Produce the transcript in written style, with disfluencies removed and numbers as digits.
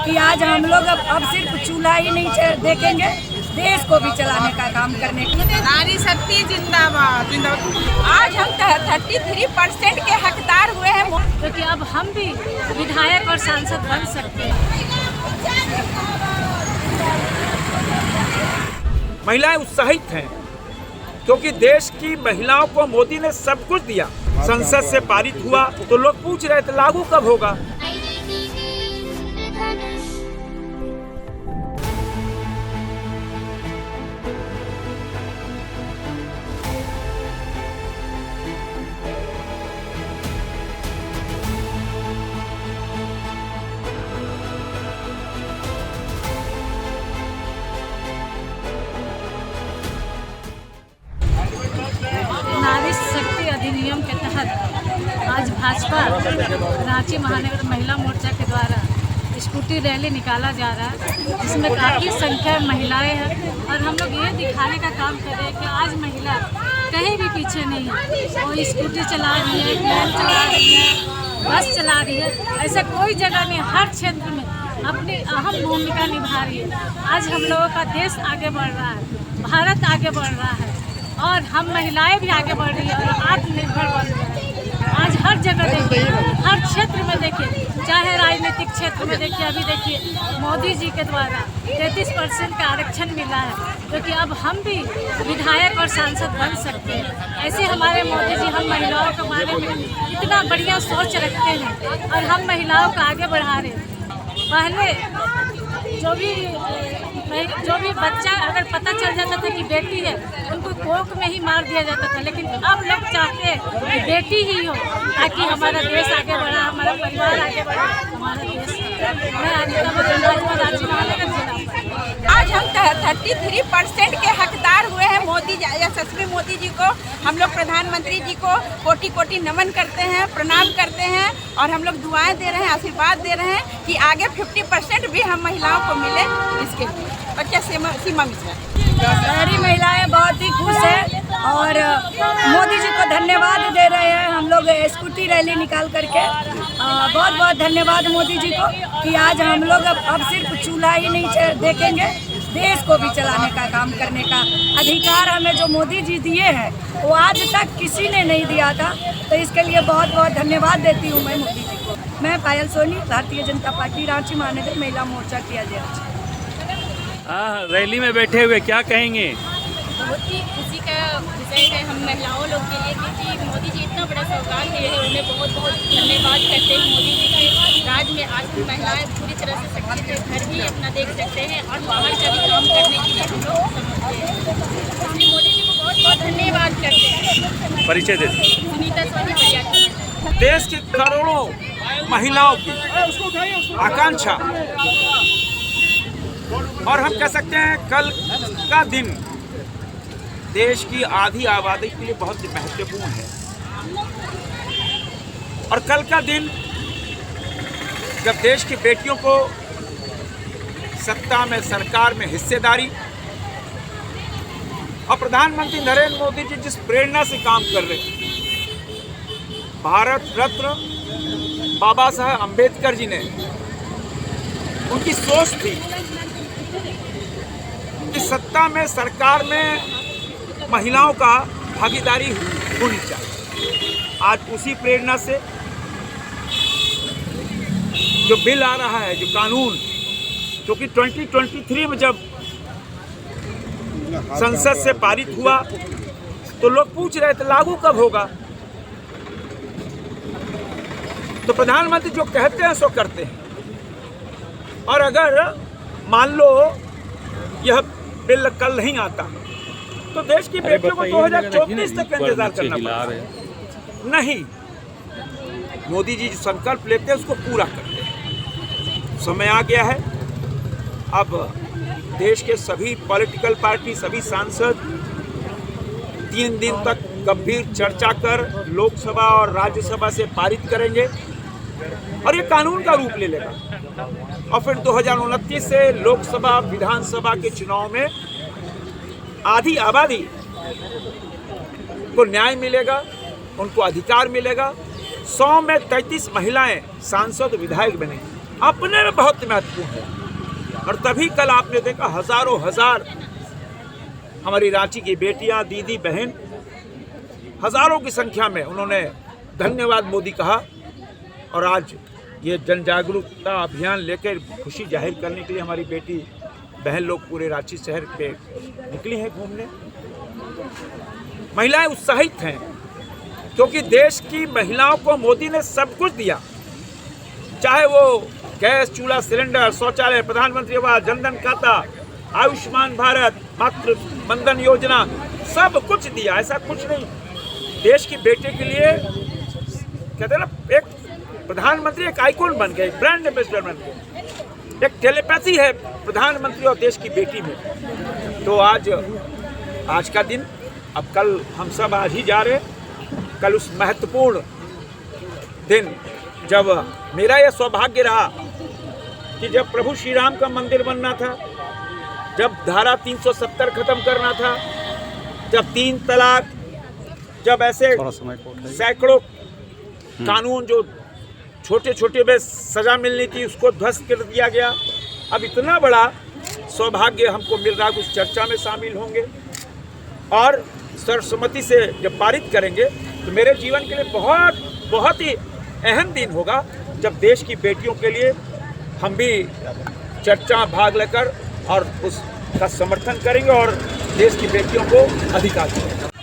कि आज हम लोग अब सिर्फ चूल्हा ही नहीं देखेंगे, देश को भी चलाने का काम करने का। नारी शक्ति जिंदाबाद जिंदाबाद। आज हम 33% के हकदार हुए हैं, क्योंकि अब हम भी विधायक और सांसद बन सकते हैं। महिलाएं उत्साहित हैं क्योंकि देश की महिलाओं को मोदी ने सब कुछ दिया। संसद से पारित हुआ तो लोग पूछ रहे थे लागू कब होगा। नारी शक्ति अधिनियम के तहत आज भाजपा रांची महानगर महिला मोर्चा के द्वारा स्कूटी रैली निकाला जा रहा है, जिसमें काफ़ी संख्या में महिलाएं हैं और हम लोग ये दिखाने का काम कर रहे हैं कि आज महिला कहीं भी पीछे नहीं है। वो स्कूटी चला रही है, प्लेन चला रही है, बस चला रही है, ऐसा कोई जगह नहीं, हर क्षेत्र में अपनी अहम भूमिका निभा रही है। आज हम लोगों का देश आगे बढ़ रहा है, भारत आगे बढ़ रहा है और हम महिलाएं भी आगे बढ़ रही है और आत्मनिर्भर बन रही है। आज हर जगह देखिए, हर क्षेत्र में देखिए, चाहे राजनीतिक क्षेत्र में देखिए, अभी देखिए मोदी जी के द्वारा 33% का आरक्षण मिला है, क्योंकि अब हम भी विधायक और सांसद बन सकते हैं। ऐसे हमारे मोदी जी हम महिलाओं के बारे में इतना बढ़िया सोच रखते हैं और हम महिलाओं को आगे बढ़ा रहे हैं। पहले जो भी बच्चा अगर पता चल जाता था कि बेटी है, उनको कोख में ही मार दिया जाता था, लेकिन अब लोग चाहते हैं कि बेटी ही हो ताकि हमारा देश आगे बढ़ा, हमारा परिवार आगे बढ़ा, हमारा देश। मैं अनिता बजाज रांची महानगर जिला। आज हम 33% के हकदार हुए हैं। मोदी यशस्वी मोदी जी को, हम लोग प्रधानमंत्री जी को कोटि कोटि नमन करते हैं, प्रणाम करते हैं और हम लोग दुआएं दे रहे हैं, आशीर्वाद दे रहे हैं कि आगे 50% भी हम महिलाओं को मिले। इसके लिए बच्चा सीमा मिश्रा। सारी महिलाएं बहुत ही खुश हैं और मोदी जी को धन्यवाद दे रहे हैं। हम लोग स्कूटी रैली निकाल करके बहुत बहुत धन्यवाद मोदी जी को कि आज हम लोग अब सिर्फ चूल्हा ही नहीं देखेंगे, देश को भी चलाने का काम करने का अधिकार हमें जो मोदी जी दिए हैं वो आज तक किसी ने नहीं दिया था। तो इसके लिए बहुत बहुत धन्यवाद देती हूँ मैं मोदी जी को। मैं पायल सोनी, भारतीय जनता पार्टी रांची महानगर महिला मोर्चा की अध्यक्ष। रैली में बैठे हुए क्या कहेंगे? बहुत ही खुशी का विषय है हम महिलाओं लोग के लिए, क्योंकि मोदी जी इतना बड़ा सौगात दिए हैं, उन्हें बहुत बहुत धन्यवाद करते हैं। मोदी जी के राज में आज भी महिलाएं पूरी तरह से सक्षम है, घर भी अपना देख सकते हैं और बाहर का भी काम करने के लिए हम लोग समझते हैं। इसलिए मोदी जी को बहुत बहुत धन्यवाद करते हैं। परिचय दे। सुनीता सोनी बलिया। देश की करोड़ों महिलाओं की आकांक्षा और हम कह सकते हैं कल का दिन देश की आधी आबादी के लिए बहुत महत्वपूर्ण है। और कल का दिन जब देश की बेटियों को सत्ता में, सरकार में हिस्सेदारी और प्रधानमंत्री नरेंद्र मोदी जी जिस प्रेरणा से काम कर रहे हैं, भारत रत्न बाबा साहब अम्बेडकर जी ने उनकी सोच थी कि सत्ता में, सरकार में महिलाओं का भागीदारी होनी चाहिए। आज उसी प्रेरणा से जो बिल आ रहा है, जो कानून, क्योंकि 2023 में जब संसद से पारित हुआ तो लोग पूछ रहे थे लागू कब होगा। तो प्रधानमंत्री जो कहते हैं सो करते हैं। और अगर मान लो यह बिल कल नहीं आता तो देश की बेटियों को 2034 तक इंतजार करना पड़ेगा। नहीं, मोदी जी जो संकल्प लेते हैं उसको पूरा करते हैं। समय आ गया है, अब देश के सभी पॉलिटिकल पार्टी, सभी सांसद 3 दिन तक गंभीर चर्चा कर लोकसभा और राज्यसभा से पारित करेंगे और ये कानून का रूप ले लेगा। और फिर 2029 से लोकसभा, विधानसभा के चुनाव में आधी आबादी को न्याय मिलेगा, उनको अधिकार मिलेगा। 100 में 33 महिलाएं सांसद, विधायक बनेंगी। अपने में बहुत महत्वपूर्ण है। और तभी कल आपने देखा हजारों हजार हमारी रांची की बेटियां, दीदी, बहन, हजारों की संख्या में उन्होंने धन्यवाद मोदी कहा। और आज ये जन जागरूकता अभियान लेकर खुशी जाहिर करने के लिए हमारी बेटी बहन लोग पूरे रांची शहर पे निकली हैं घूमने। महिलाएं उत्साहित हैं क्योंकि देश की महिलाओं को मोदी ने सब कुछ दिया, चाहे वो गैस चूल्हा सिलेंडर, शौचालय, प्रधानमंत्री आवास, जनधन खाता, आयुष्मान भारत, मातृ बंधन योजना, सब कुछ दिया। ऐसा कुछ नहीं, देश की बेटे के लिए कहते हैं ना, एक प्रधानमंत्री एक आइकॉन बन गए, ब्रांड एम्बेसडर बन गए। एक टेलीपैथी है प्रधानमंत्री और देश की बेटी में। तो आज का दिन, अब कल हम सब आज ही जा रहे हैं, कल उस महत्वपूर्ण दिन जब मेरा यह सौभाग्य रहा कि जब प्रभु श्री राम का मंदिर बनना था, जब धारा 370 खत्म करना था, जब 3 तलाक, जब ऐसे सैकड़ों कानून जो छोटे छोटे में सजा मिलनी थी उसको ध्वस्त कर दिया गया। अब इतना बड़ा सौभाग्य हमको मिल रहा है, उस चर्चा में शामिल होंगे और सर्वसम्मति से जब पारित करेंगे तो मेरे जीवन के लिए बहुत बहुत ही अहम दिन होगा, जब देश की बेटियों के लिए हम भी चर्चा भाग लेकर और उसका समर्थन करेंगे और देश की बेटियों को अधिकार देंगे।